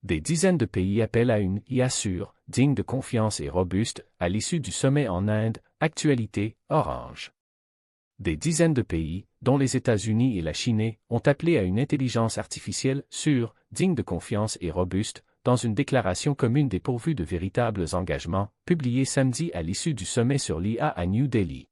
Des dizaines de pays appellent à une IA sûre, digne de confiance et robuste, à l'issue du sommet en Inde, actualité, Orange. Des dizaines de pays, dont les États-Unis et la Chine, ont appelé à une intelligence artificielle sûre, digne de confiance et robuste, dans une déclaration commune dépourvue de véritables engagements, publiée samedi à l'issue du sommet sur l'IA à New Delhi.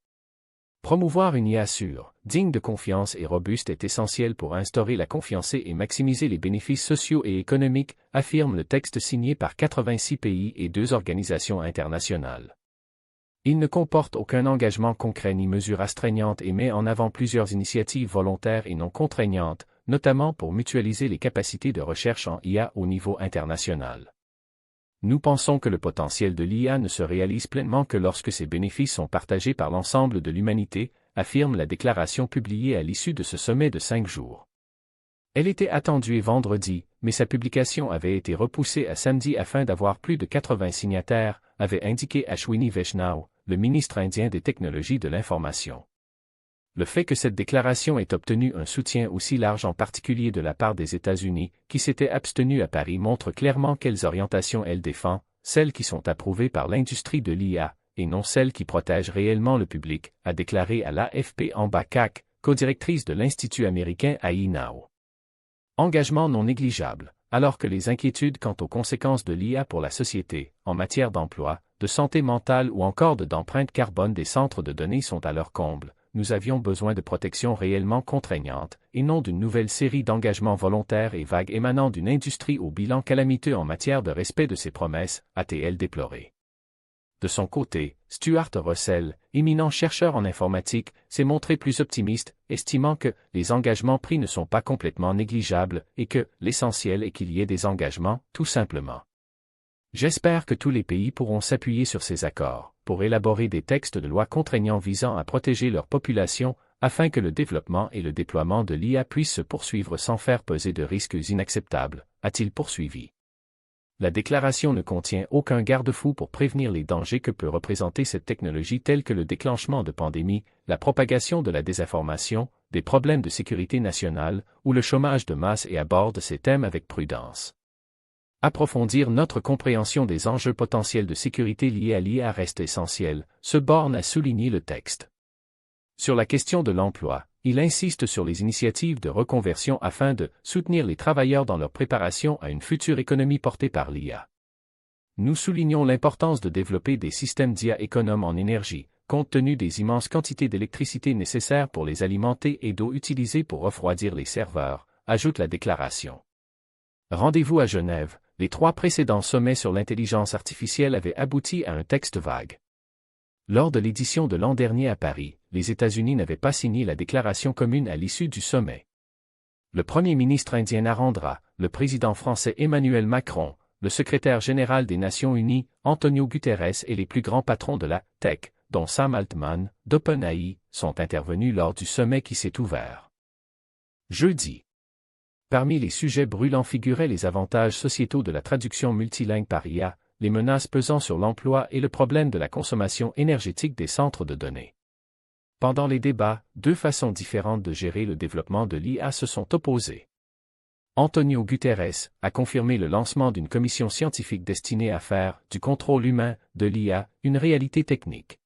Promouvoir une IA sûre, digne de confiance et robuste est essentiel pour instaurer la confiance et maximiser les bénéfices sociaux et économiques, affirme le texte signé par 86 pays et 2 organisations internationales. Il ne comporte aucun engagement concret ni mesure astreignante et met en avant plusieurs initiatives volontaires et non contraignantes, notamment pour mutualiser les capacités de recherche en IA au niveau international. Nous pensons que le potentiel de l'IA ne se réalise pleinement que lorsque ses bénéfices sont partagés par l'ensemble de l'humanité, affirme la déclaration publiée à l'issue de ce sommet de 5 jours. Elle était attendue vendredi, mais sa publication avait été repoussée à samedi afin d'avoir plus de 80 signataires, avait indiqué Ashwini Vaishnaw, le ministre indien des Technologies de l'Information. Le fait que cette déclaration ait obtenu un soutien aussi large en particulier de la part des États-Unis, qui s'étaient abstenus à Paris montre clairement quelles orientations elle défend, celles qui sont approuvées par l'industrie de l'IA, et non celles qui protègent réellement le public, a déclaré à l'AFP Amba Kak, codirectrice de l'Institut américain AI Now. Engagement non négligeable, alors que les inquiétudes quant aux conséquences de l'IA pour la société, en matière d'emploi, de santé mentale ou encore d'empreinte carbone des centres de données sont à leur comble. Nous avions besoin de protections réellement contraignantes, et non d'une nouvelle série d'engagements volontaires et vagues émanant d'une industrie au bilan calamiteux en matière de respect de ses promesses, a-t-elle déploré. De son côté, Stuart Russell, éminent chercheur en informatique, s'est montré plus optimiste, estimant que les engagements pris ne sont pas complètement négligeables et que l'essentiel est qu'il y ait des engagements, tout simplement. J'espère que tous les pays pourront s'appuyer sur ces accords, pour élaborer des textes de loi contraignants visant à protéger leur population, afin que le développement et le déploiement de l'IA puissent se poursuivre sans faire peser de risques inacceptables, a-t-il poursuivi. La déclaration ne contient aucun garde-fou pour prévenir les dangers que peut représenter cette technologie tels que le déclenchement de pandémies, la propagation de la désinformation, des problèmes de sécurité nationale ou le chômage de masse et aborde ces thèmes avec prudence. Approfondir notre compréhension des enjeux potentiels de sécurité liés à l'IA reste essentiel, se borne à souligner le texte. Sur la question de l'emploi, il insiste sur les initiatives de reconversion afin de soutenir les travailleurs dans leur préparation à une future économie portée par l'IA. Nous soulignons l'importance de développer des systèmes d'IA économes en énergie, compte tenu des immenses quantités d'électricité nécessaires pour les alimenter et d'eau utilisée pour refroidir les serveurs, ajoute la déclaration. Rendez-vous à Genève. Les 3 précédents sommets sur l'intelligence artificielle avaient abouti à un texte vague. Lors de l'édition de l'an dernier à Paris, les États-Unis n'avaient pas signé la déclaration commune à l'issue du sommet. Le Premier ministre indien Narendra, le président français Emmanuel Macron, le secrétaire général des Nations Unies, Antonio Guterres et les plus grands patrons de la tech, dont Sam Altman, d'OpenAI, sont intervenus lors du sommet qui s'est ouvert jeudi. Parmi les sujets brûlants figuraient les avantages sociétaux de la traduction multilingue par IA, les menaces pesant sur l'emploi et le problème de la consommation énergétique des centres de données. Pendant les débats, 2 façons différentes de gérer le développement de l'IA se sont opposées. Antonio Guterres a confirmé le lancement d'une commission scientifique destinée à faire du contrôle humain de l'IA une réalité technique.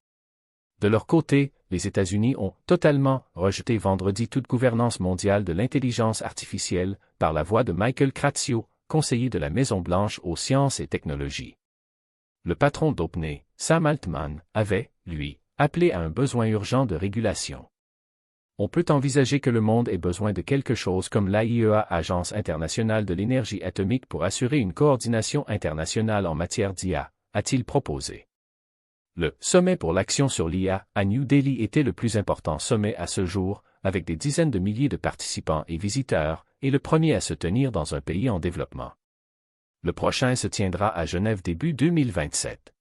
De leur côté, les États-Unis ont totalement rejeté vendredi toute gouvernance mondiale de l'intelligence artificielle par la voix de Michael Cratio, conseiller de la Maison-Blanche aux sciences et technologies. Le patron d'OpenAI, Sam Altman, avait, lui, appelé à un besoin urgent de régulation. On peut envisager que le monde ait besoin de quelque chose comme l'AIEA, Agence internationale de l'énergie atomique, pour assurer une coordination internationale en matière d'IA, a-t-il proposé. Le sommet pour l'action sur l'IA à New Delhi était le plus important sommet à ce jour, avec des dizaines de milliers de participants et visiteurs, et le premier à se tenir dans un pays en développement. Le prochain se tiendra à Genève début 2027.